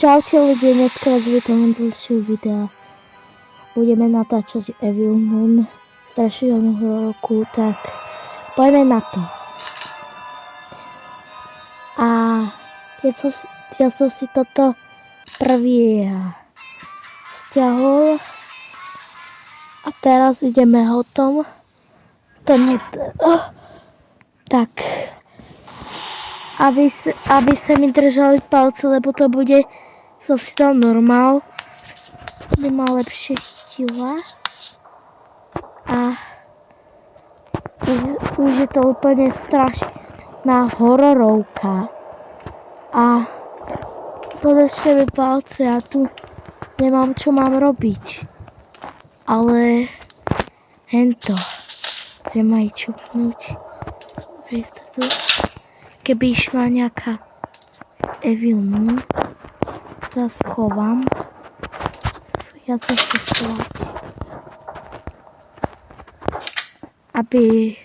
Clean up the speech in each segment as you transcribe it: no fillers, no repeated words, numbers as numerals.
Čaute ľudia, dneska vás vítam v ďalšieho videa. Budeme natáčať Evil Moon, strašidelnú roku, tak poďme na to. A ja som si toto prvý stiahol a teraz ideme ho tom. Tak. Aby sa mi držali palce, lebo to bude, som si dal normál, kde má lepšie chytila. A už je to úplne strašná hororovka. A podržte mi palce, ja tu nemám čo mám robiť. Ale hento, že ma aj čupnúť. Keby išla nejaká Evil Moon, sa schovám. Ja sa chcem schovať. Aby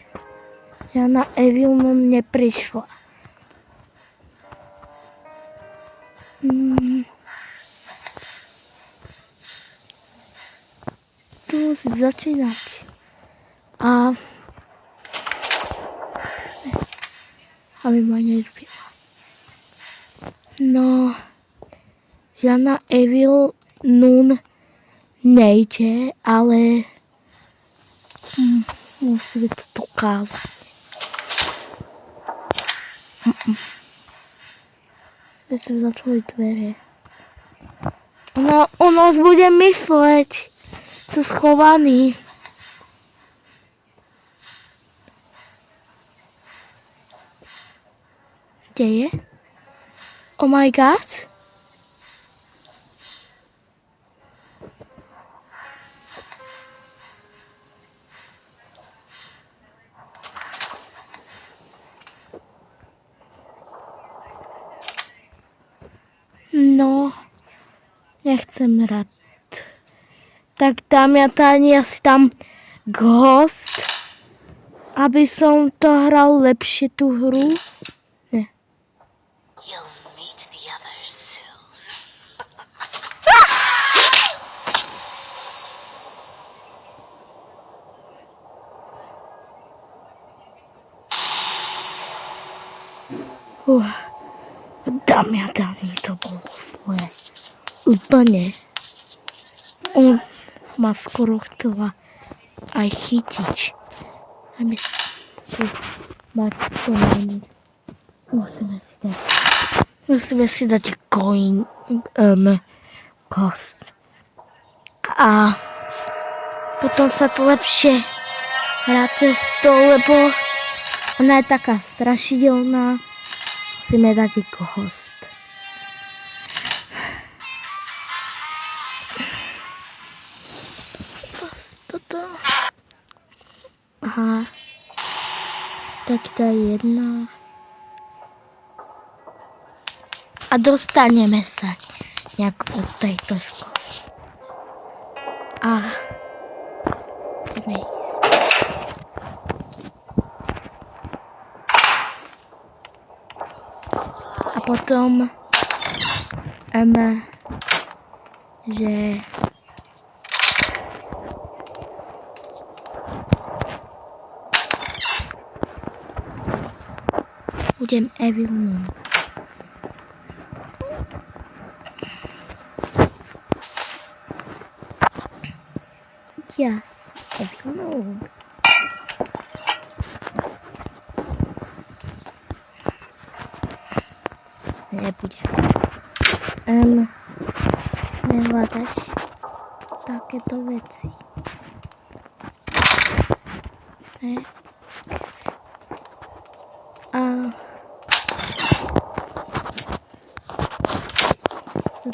ja na Evil Moon neprišla. Tu musím začínať. Aby ma nezbila. No, ja na Evil Moon nejde, ale musíme to dokázať. Keď som začali dvere. Ona o nás bude mysleť. Tu schovaný. Kde je? Oh my god. No, nechcem rád. Tak dám ja tady asi tam Ghost, aby som to hral lepšie tú hru. Dámy a dámy, to bolo svoje. Úplne. On ma skoro chcela aj chytiť. Aby si mať to menu. Musíme si dať coin Ghost. A potom sa to lepšie hrá cez to, lebo ona je taká strašidelná. Musíme dať Ghost. Toto. Aha. Tak tá jedna. A dostaneme sa nejak od tejto školy. A ideme ísť. A potom že budem Evil Moon. Yes, Evil Moon. Nebudem. Nehľadať takéto veci.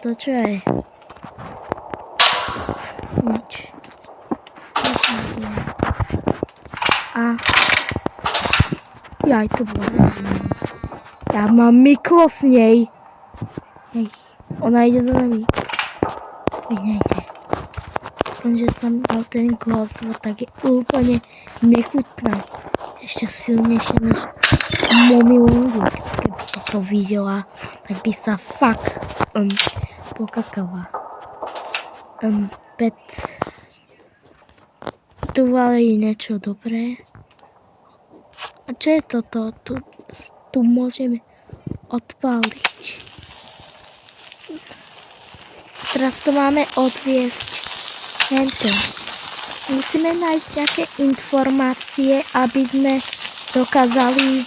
To čo je? Nič. Jaj, to bolo. Ja mám myklo s nej. Hej, ona ide za nami. Hej, nejde. Lenže som dal ten Ghost, tak je úplne nechutná. Ešte silnejšie než Mommy Longy. Keby toto videla, tak by sa fakt pokakala. Pet. Tu valí niečo dobré. A čo je toto? Tu môžeme odpáliť. Teraz to máme odviesť. Hento. Musíme nájsť nejaké informácie, aby sme dokázali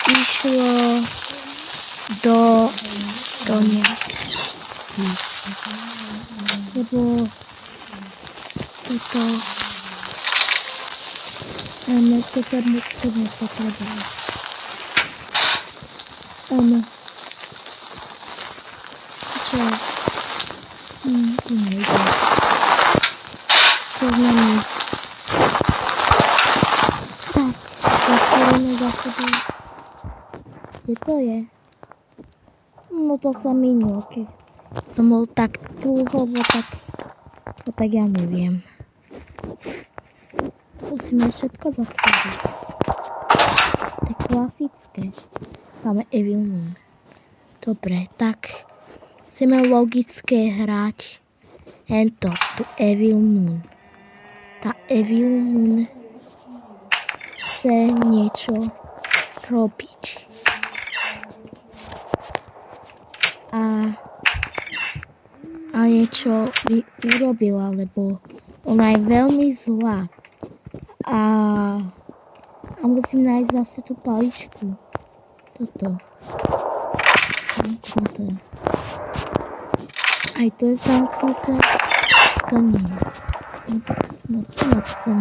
išlo do nejakých. Lebo toto musíme potrebovať. Áno. Čo? Tu nejde. To znamená. Tak, zatvoríme za sebou. Kde to je? No to sa minulo, keď som bol tak dlho, tak ja neviem. Musíme všetko zatvoriť. To je klasické. Máme Evil Moon. Dobre, tak chceme logické hrať. Hento, tu Evil Moon. Tá Evil Moon chce niečo robiť. A niečo by urobila, lebo ona je veľmi zlá. A musím nájsť zase tú paličku. Toto. Zamknuté. Aj to je zamknuté. To nie. No to sa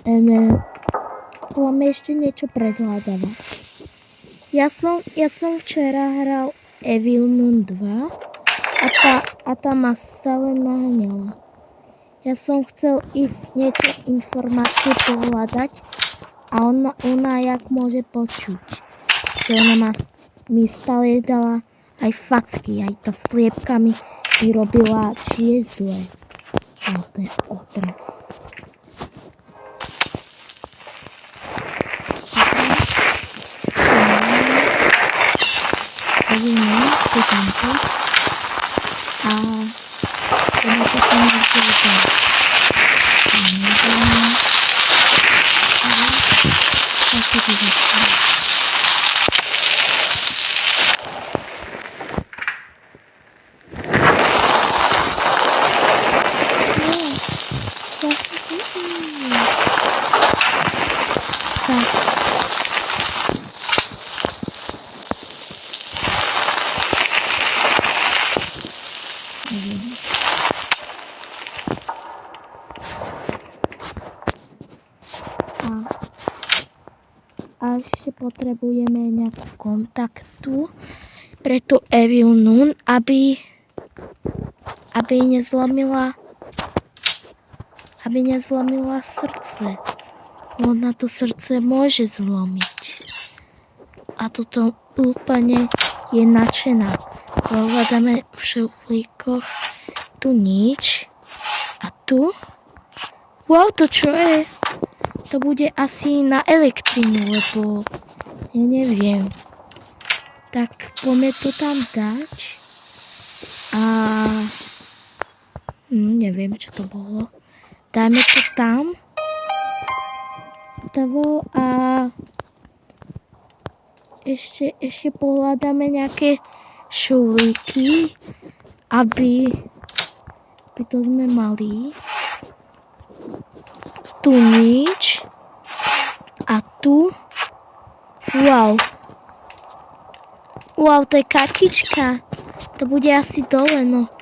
nevie. Máme ešte niečo predhľadávať. Ja som včera hral Evil Moon 2 a tá ma stále naháňala. Ja som chcel niečo informácie pohľadať a ona jak môže počuť. Že ona mi stále dala aj facky, aj tá sliepka mi robila, či je zle. No to je otras. A ono to tam nezvládne. Tak to vyzerá. A ešte potrebujeme nejakú kontaktu pre tú Evil Moon, aby nezlomila srdce. Ona to srdce môže zlomiť. A toto úplne je nadšená. Hľadáme v šuflíkoch. Tu nič. A tu? Wow, to čo je? To bude asi na elektrinu, lebo ja neviem. Tak poďme to tam dať. A neviem, čo to bolo. Dajme to tam. A ešte pohľadáme nejaké šulíky, aby to sme mali. Tu nič. A tu. Wow. Wow, to je kartička. To bude asi dole, no.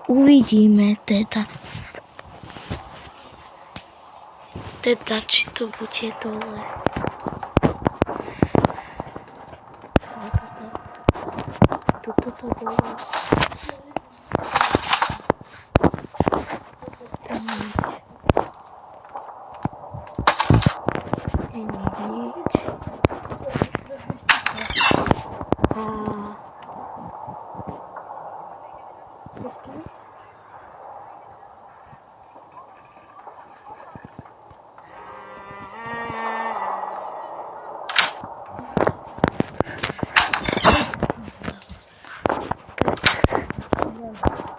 Uvidíme teda. Či to bude dole. Toto to bolo. Tam nič.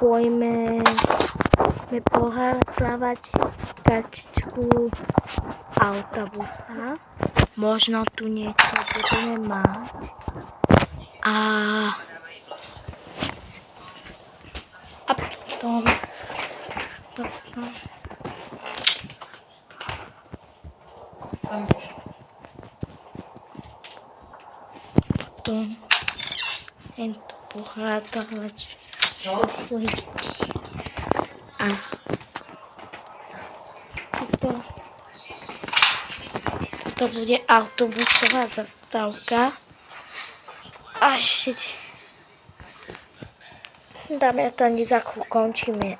pojme pohľadávať kartičku z autobusa. Možno tu niečo budeme mať. A potom tento pohľadávač šuflíky. A to bude autobusová zastávka. A ešte dáme to ani za chvíľu končíme.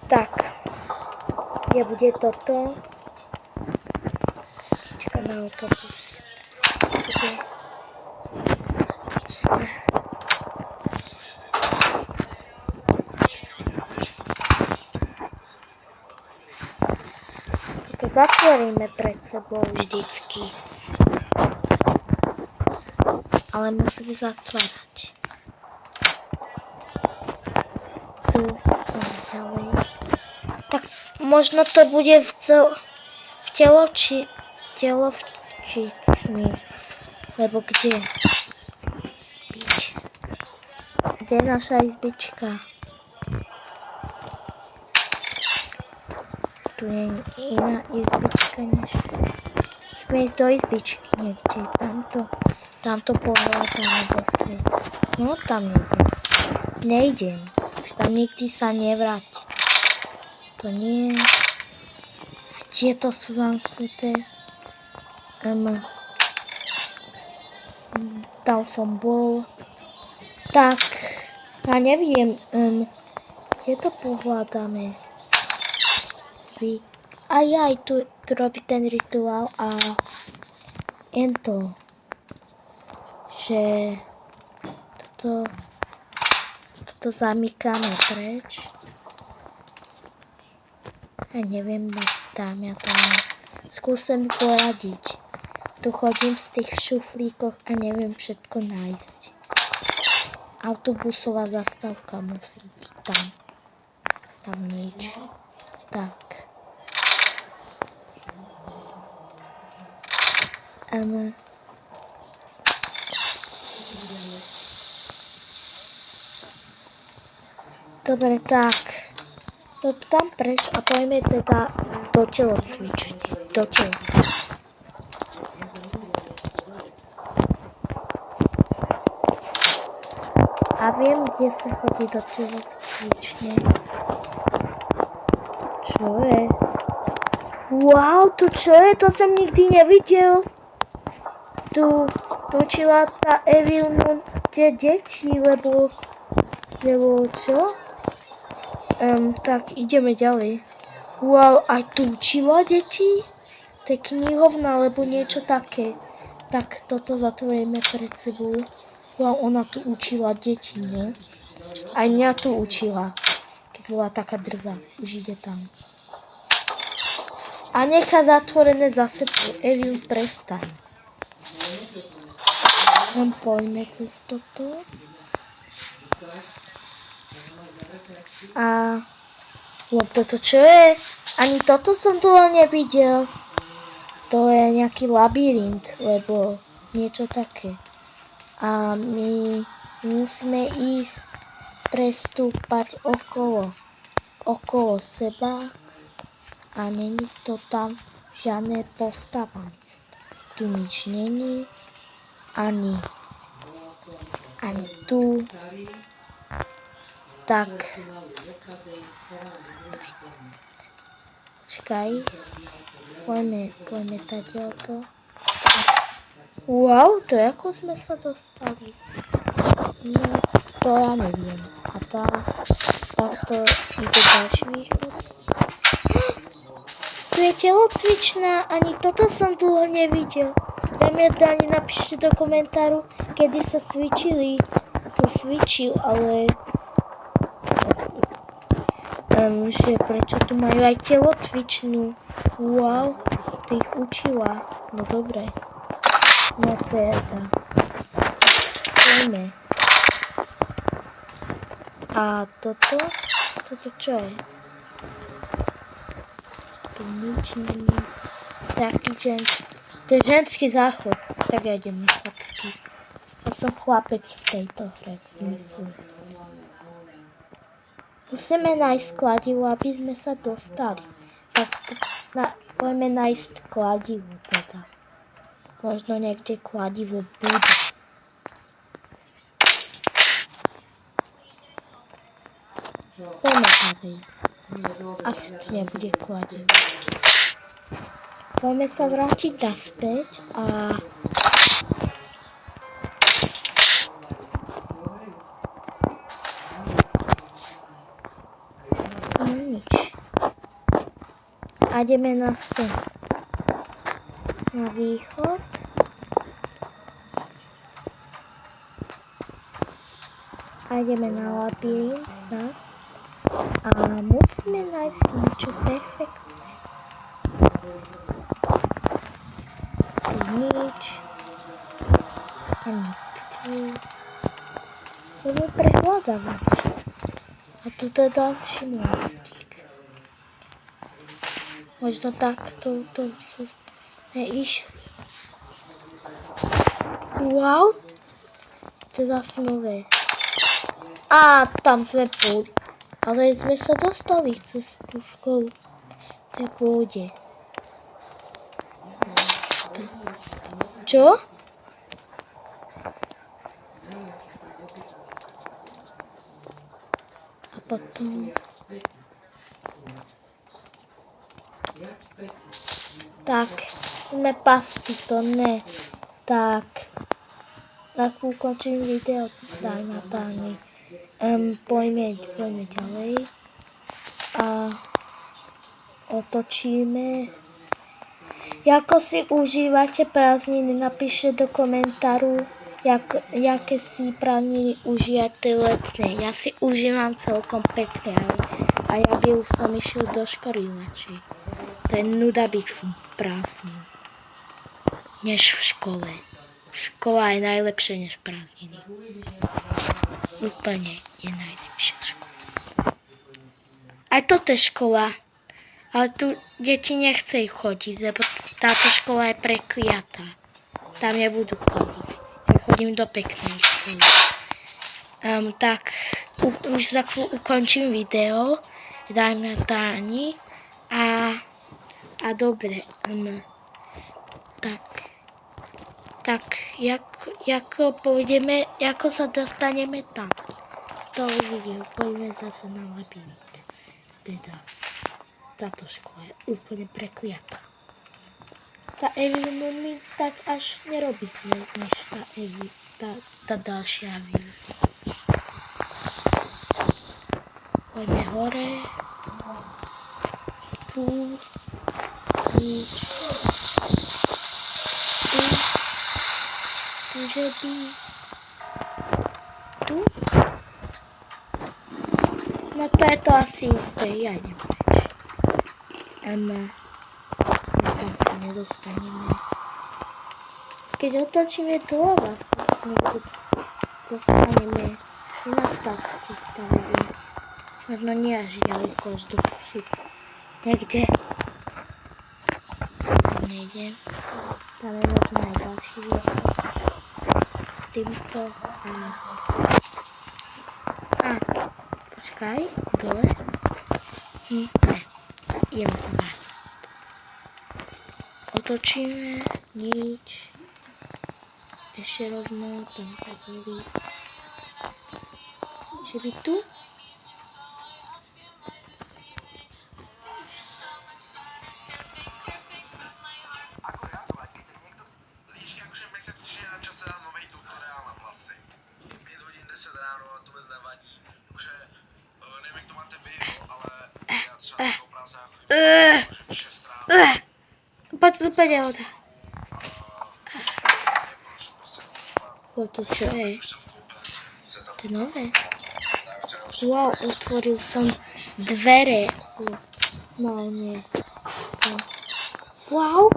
Tak, kde bude toto? Čaká na autobus. To zatvoríme pred sebou vždycky. Ale musíme zatvárať. Tu, ďalej. Tak možno to bude v telovčícni. Lebo kde? Kde je naša izbička? Tu je iná izbička než... Musíme ísť do izbičky niekde. Tamto pohľadáme bezpečne. No tam nejdem. Už tam nikdy sa nevráti. To nie. Tieto sú zamknuté. Tam som bol. Tak. Ja neviem. Kde to pohľadáme? Aj tu robí ten rituál a ento. Že toto zamykáme preč. Ja neviem, tam ja to skúsim poradiť. Tu chodím z tých šuflíkoch a neviem všetko nájsť. Autobusová zastávka musí byť tam. Tam nič. Tak. Dobre, tak. To tam preč a pojme teda do telocvičenia. Do tela. A viem, kde sa chodí do telocvične. Čo je? Wow, to čo je? To som nikdy nevidel. Tu učila tá Evilnu tie deti, lebo čo? Tak ideme ďalej. Wow, aj tu učila deti? To je knihovna, alebo niečo také. Tak toto zatvoríme pred sebou. Wow, ona tu učila deti, no? Aj mňa tu učila, keď bola taká drzá. Už ide tam. A nechá zatvorené za sebou. Evil, prestaň. Pojme cez toto. A toto čo je? Ani toto som dlho nevidel. To je nejaký labyrint, lebo niečo také. A my musíme ísť prestúpať okolo seba a není to tam žiadne postava. Tu nič není, ani tu. Tak. Čakaj. Pojme tadiaľto. Wow, to je ako sme sa dostali. No, to ja neviem. A táto ide ďalší východ. Tu je telocvičná, ani toto som dlho nevidel. Dani, napíšte do komentáru, kedy sa cvičili. Som cvičil, ale... že prečo tu majú aj telocvičnú. Wow, to ich učila. No dobre. No teda. Poďme. A A toto čo je? Tu nič nie. Taký to je ženský záchod. Tak ja idem na chlapský. Ja som chlapec v tejto hre, si myslím. Musíme nájsť kladivo, aby sme sa dostali. Tak poďme nájsť kladivo teda. Možno niekde kladivo bude. Poďme tady. Asi tu nebude kladivo. Poďme sa vrátiť naspäť a... No nič. A ideme naspäť na východ. A ideme na labyrint zas. A musíme nájsť niečo perfektné. Tu nič. Ani tu. Budeme prehľadávať. A tu je ďalší mostík. Možno takto to sa neišli. Wow. To je zase nové. A tam sme boli. Ale sme sa dostali cez tú školu. To je pôjde. Čo? A potom... Tak, sme pasti to, ne. Tak. Tak ukončím video, daj na páni. Poďme ďalej. A otočíme. Ako si užívate prázdniny, napíšte do komentáru, jaké si prázdniny užívate letné. Ja si užívam celkom pekne, a ja by už som išiel do školy radšej. To je nuda byť v prázdnin, než v škole. Škola je najlepšia než prázdniny. Úplne je najlepšia škola. Aj toto je škola, ale tu deti nechcejú chodiť, lebo táto škola je prekliatá. Tam nebudú chodiť. Ja chodím do peknej školy. Tak, už za chvíľu ukončím video. Dajme Táni. A dobre. Tak, ako pôjdeme, ako sa dostaneme tam. To uvidíme, pôjdeme zase na labyrint. Teda, táto škola je úplne prekliatá. Tá Evil mi tak až nerobí smiech, než tá Evil, tá ďalšia Evil. Poďme hore. Tu. Nič. Tu. Môže byť. Tu? No to je to asi isté, ja neviem. Tam sa nedostaneme. Keď otočíme doľava, sa dostaneme na stávací stavenie. Možno nie až ďaleko až do Košic. Niekde. Tam nejdem. Tam je možno aj ďalší východ. S týmto. Počkaj, dole. Ne, ideme sa vrátiť. Otočíme, nič. Ešte rovno, tam tak boli. Že by tu? Poď voda. To čo je? To je nové. Wow, otvoril som dvere. No nie. Wow.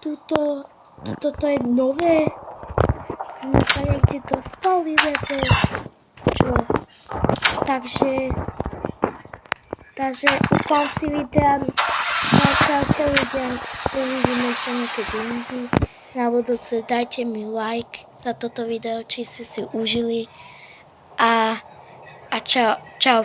Toto je nové. Sme sa niekde dostali, lebo čo? Takže úplám si videa. Čaute ľudia. Uvidíme sa niekedy inde. Na budúce dajte mi like za toto video, či ste si užili. A čau.